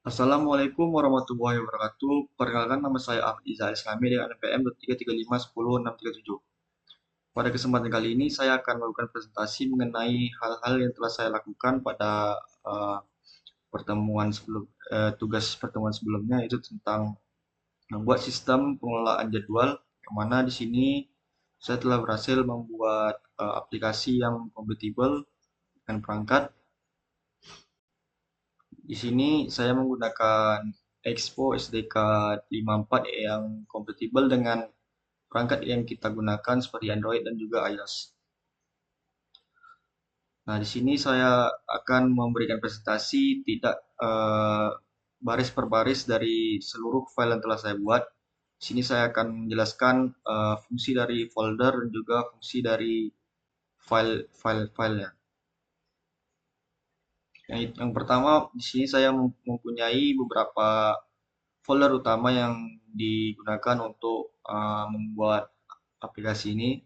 Assalamualaikum warahmatullahi wabarakatuh. Perkenalkan nama saya Ahmad Iza Islami dengan NPM 335100637. Pada kesempatan kali ini saya akan melakukan presentasi mengenai hal-hal yang telah saya lakukan pada eh, tugas pertemuan sebelumnya, yaitu tentang membuat sistem pengelolaan jadwal, yang mana di sini saya telah berhasil membuat aplikasi yang kompatibel dengan perangkat. Di sini saya menggunakan Expo SDK 54 yang kompatibel dengan perangkat yang kita gunakan seperti Android dan juga iOS. Nah, di sini saya akan memberikan presentasi tidak baris per baris dari seluruh file yang telah saya buat. Di sini saya akan menjelaskan fungsi dari folder dan juga fungsi dari file-filenya. Yang pertama, di sini saya mempunyai beberapa folder utama yang digunakan untuk membuat aplikasi ini.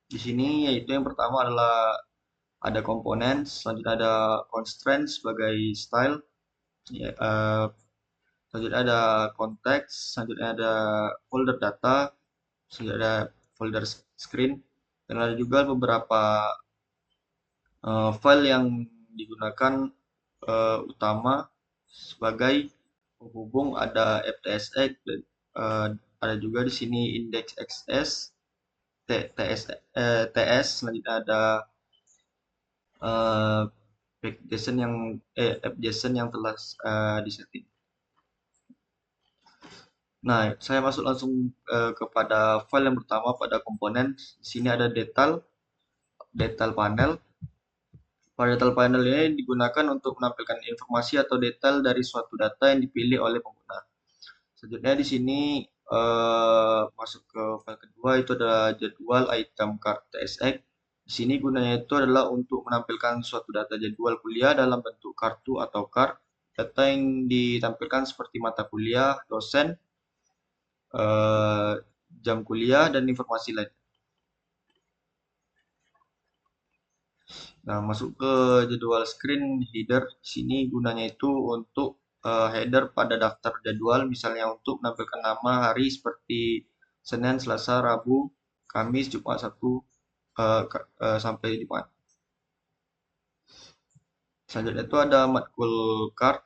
Di sini yaitu yang pertama adalah ada komponen, selanjutnya ada constraint sebagai style, ya, selanjutnya ada konteks, selanjutnya ada folder data, selanjutnya ada folder screen, dan ada juga beberapa file yang digunakan utama sebagai penghubung, ada FTSX, ada juga di sini index.xs, TS, selanjutnya ada eh, app.json yang telah disetting. Nah, saya masuk langsung kepada file yang pertama pada komponen. Di sini ada detail panel. Pada detail panel ini digunakan untuk menampilkan informasi atau detail dari suatu data yang dipilih oleh pengguna. Selanjutnya di sini masuk ke file kedua, itu adalah jadwal item card TSX. Di sini gunanya itu adalah untuk menampilkan suatu data jadwal kuliah dalam bentuk kartu atau card. Data yang ditampilkan seperti mata kuliah, dosen, eh, jam kuliah, dan informasi lain. Nah, masuk ke jadwal screen header. Di sini gunanya itu untuk header pada daftar jadwal, misalnya untuk menampilkan nama hari seperti Senin, Selasa, Rabu, Kamis, Jumat, Sabtu, sampai Jumat. Selanjutnya itu ada matkul card.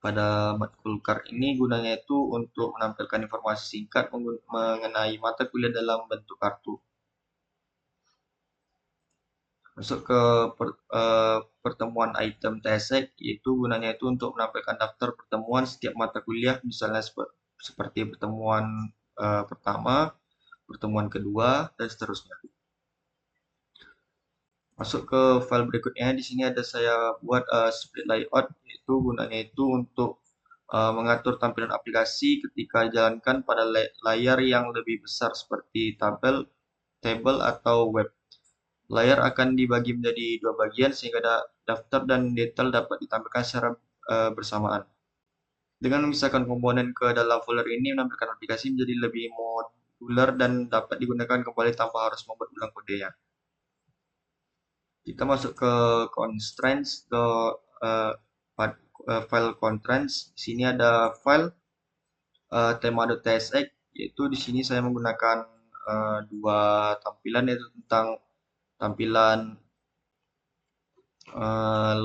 Pada matkul card ini gunanya itu untuk menampilkan informasi singkat mengenai mata kuliah dalam bentuk kartu. Masuk ke pertemuan item TSX, yaitu gunanya itu untuk menampilkan daftar pertemuan setiap mata kuliah, misalnya seperti pertemuan pertama, pertemuan kedua, dan seterusnya. Masuk ke file berikutnya, di sini ada saya buat split layout, yaitu gunanya itu untuk mengatur tampilan aplikasi ketika dijalankan pada layar yang lebih besar seperti table atau web. Layar akan dibagi menjadi dua bagian sehingga daftar dan detail dapat ditampilkan secara bersamaan. Dengan memisahkan komponen ke dalam folder ini menampilkan aplikasi menjadi lebih modular dan dapat digunakan kembali tanpa harus membuat ulang kodenya. Kita masuk ke constraints, ke uh, file constraints. Di sini ada file tema.tsx, yaitu di sini saya menggunakan dua tampilan, yaitu tentang tampilan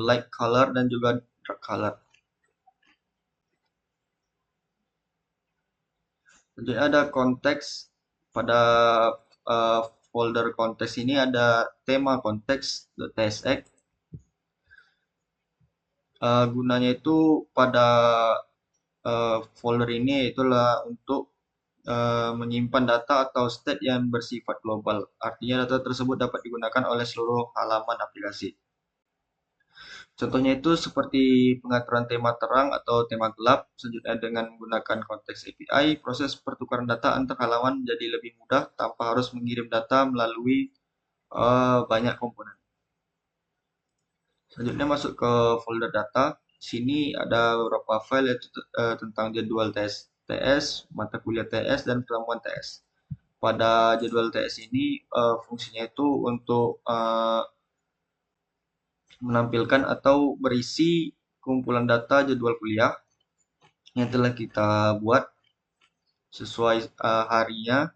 light color dan juga dark color. Jadi ada konteks. Pada uh, folder konteks ini ada tema konteks.tsx. Gunanya itu pada folder ini itulah untuk menyimpan data atau state yang bersifat global. Artinya data tersebut dapat digunakan oleh seluruh halaman aplikasi. Contohnya itu seperti pengaturan tema terang atau tema gelap. Selanjutnya dengan menggunakan konteks API, proses pertukaran data antar halaman menjadi lebih mudah tanpa harus mengirim data melalui banyak komponen. Selanjutnya masuk ke folder data. Sini ada beberapa file, yaitu tentang jadwal TS, mata kuliah TS, dan pertemuan TS. Pada jadwal TS ini fungsinya itu untuk menampilkan atau berisi kumpulan data jadwal kuliah yang telah kita buat sesuai harinya.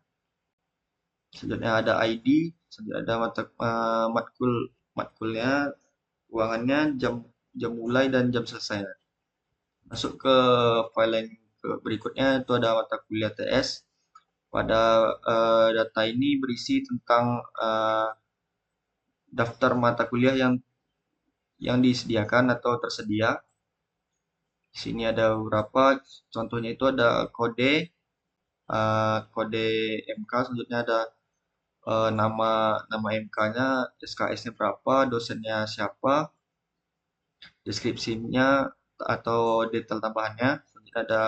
Selanjutnya ada ID, selanjutnya ada matkulnya, ruangannya, jam mulai dan jam selesai. Masuk ke file yang berikutnya, itu ada mata kuliah TS. Pada data ini berisi tentang daftar mata kuliah yang disediakan atau tersedia. Di sini ada beberapa, contohnya itu ada kode MK, selanjutnya ada nama MK-nya, SKS-nya berapa, dosennya siapa, deskripsinya atau detail tambahannya. Selanjutnya ada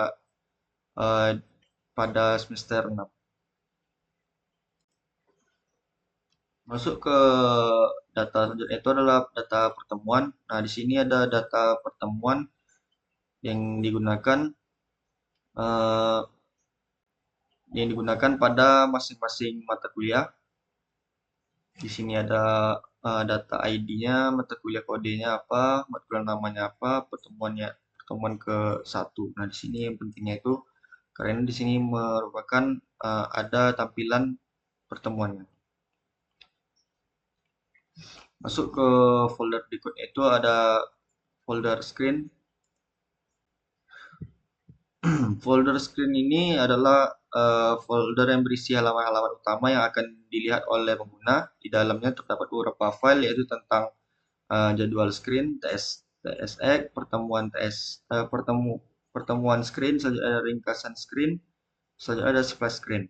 eh, pada semester 6. Masuk ke data selanjutnya itu adalah data pertemuan. Nah, di sini ada data pertemuan yang eh, digunakan pada masing-masing mata kuliah. Di sini ada data ID-nya, mata kuliah kodenya apa, mata kuliah namanya apa, pertemuan ke satu. Nah, di sini yang pentingnya itu karena di sini merupakan ada tampilan pertemuannya. Masuk ke folder berikutnya itu ada folder screen. Folder screen ini adalah folder yang berisi halaman-halaman utama yang akan dilihat oleh pengguna. Di dalamnya terdapat beberapa file yaitu tentang jadwal screen, TSX, pertemuan screen, selanjutnya ada ringkasan screen, selanjutnya ada splash screen.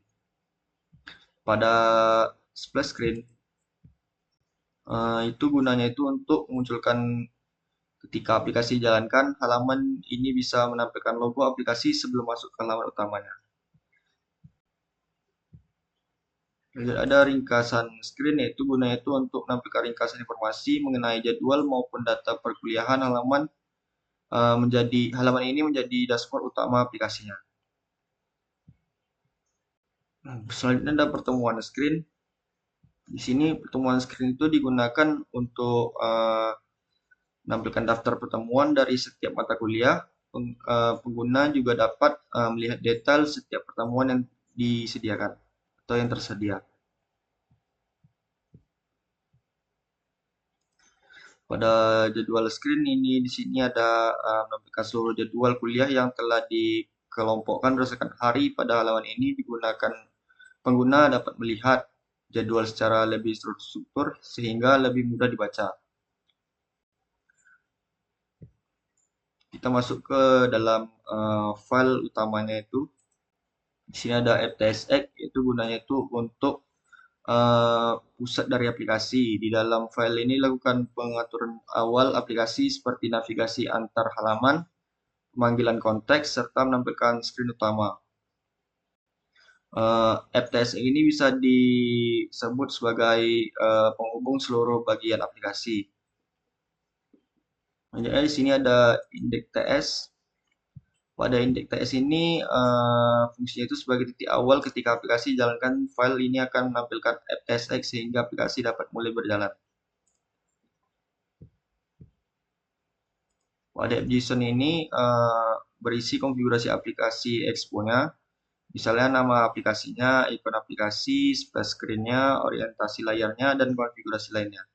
Pada splash screen itu gunanya itu untuk memunculkan ketika aplikasi dijalankan, halaman ini bisa menampilkan logo aplikasi sebelum masuk ke halaman utamanya. Ada ringkasan screen, yaitu gunanya itu untuk menampilkan ringkasan informasi mengenai jadwal maupun data perkuliahan halaman ini menjadi dashboard utama aplikasinya. Selanjutnya ada pertemuan screen. Di sini pertemuan screen itu digunakan untuk menampilkan daftar pertemuan dari setiap mata kuliah. Pengguna juga dapat melihat detail setiap pertemuan yang disediakan atau yang tersedia. Pada jadwal screen ini di sini ada menampilkan seluruh jadwal kuliah yang telah dikelompokkan berdasarkan hari. Pada halaman ini digunakan pengguna dapat melihat jadwal secara lebih terstruktur sehingga lebih mudah dibaca. Kita masuk ke dalam file utamanya itu. Di sini ada FTSX, itu gunanya itu untuk pusat dari aplikasi. Di dalam file ini lakukan pengaturan awal aplikasi seperti navigasi antar halaman, pemanggilan konteks, serta menampilkan screen utama. FTSX ini bisa disebut sebagai penghubung seluruh bagian aplikasi. Selanjutnya di sini ada indeks TS. Pada indeks TS ini fungsinya itu sebagai titik awal ketika aplikasi jalankan, file ini akan menampilkan FTSX sehingga aplikasi dapat mulai berjalan. Pada JSON ini berisi konfigurasi aplikasi Expo-nya, misalnya nama aplikasinya, ikon aplikasi, splash screen-nya, orientasi layarnya, dan konfigurasi lainnya.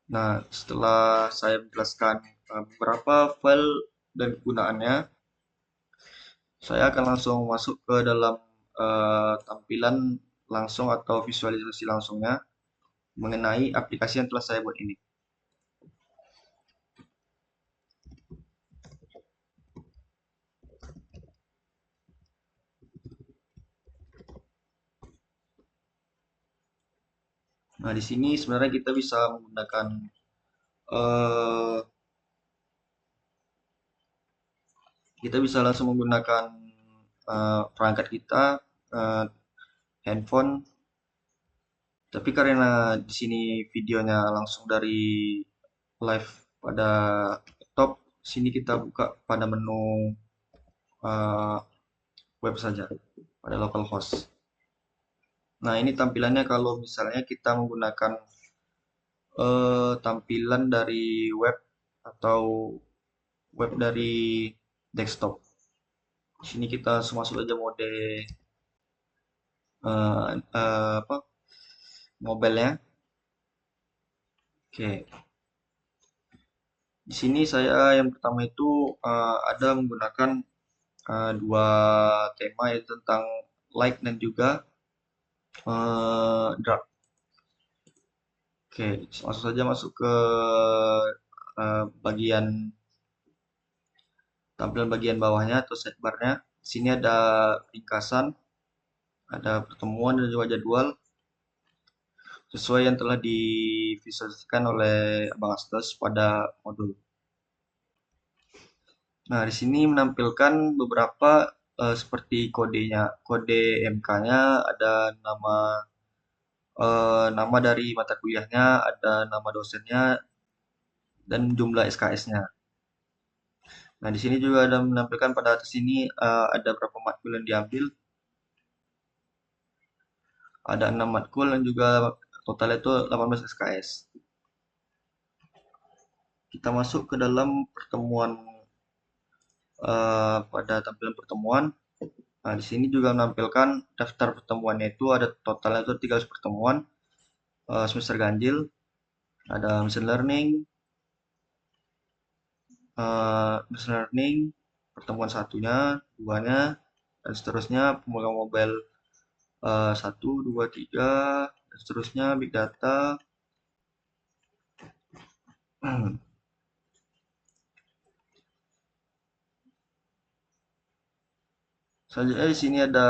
Nah, setelah saya menjelaskan beberapa file dan kegunaannya, saya akan langsung masuk ke dalam tampilan langsung atau visualisasi langsungnya mengenai aplikasi yang telah saya buat ini. Nah, di sini sebenarnya kita bisa menggunakan langsung menggunakan perangkat kita, handphone. Tapi karena di sini videonya langsung dari live pada laptop, sini kita buka pada menu web saja pada localhost. Nah, ini tampilannya kalau misalnya kita menggunakan tampilan dari web atau web dari desktop. Di sini kita langsung masuk aja mode apa mobilenya. Oke, di sini saya yang pertama itu ada menggunakan dua tema yaitu tentang like dan juga drag. Oke, langsung saja masuk ke bagian tampilan bagian bawahnya atau sidebarnya. Di sini ada ringkasan, ada pertemuan dan juga jadwal sesuai yang telah divisualisasikan oleh Abang Astos pada modul. Nah, di sini menampilkan beberapa seperti kodenya, kode MK-nya, ada nama dari mata kuliahnya, ada nama dosennya, dan jumlah SKS-nya. Nah, di sini juga ada menampilkan pada atas ini ada berapa matkul yang diambil, ada 6 matkul dan juga total itu 18 SKS. Kita masuk ke dalam pertemuan pada tampilan pertemuan. Nah, di sini juga menampilkan daftar pertemuannya itu ada totalnya itu 13 pertemuan semester ganjil. Ada machine learning pertemuan satunya, duanya, dan seterusnya pemegang mobile 1, 2, 3, dan seterusnya big data. Selanjutnya di sini ada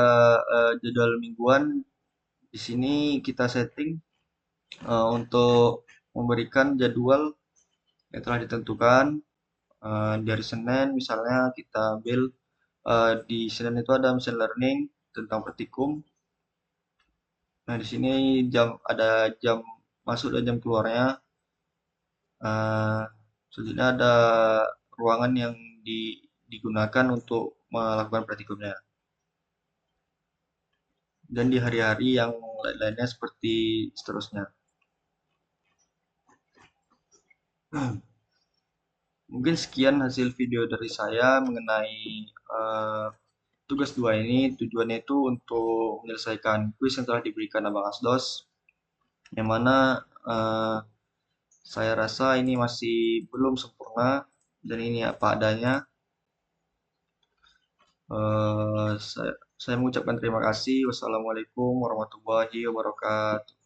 jadwal mingguan. Di sini kita setting untuk memberikan jadwal yang telah ditentukan. Di hari Senin misalnya kita ambil di Senin itu ada machine learning tentang petikum. Nah, di sini ada jam masuk dan jam keluarnya. Selanjutnya ada ruangan yang digunakan untuk melakukan praktikumnya. Dan di hari-hari yang lain-lainnya seperti seterusnya. Mungkin sekian hasil video dari saya mengenai tugas 2 ini. Tujuannya itu untuk menyelesaikan kuis yang telah diberikan Abang Asdos. Yang mana saya rasa ini masih belum sempurna dan ini apa adanya. Saya mengucapkan terima kasih. Wassalamualaikum warahmatullahi wabarakatuh.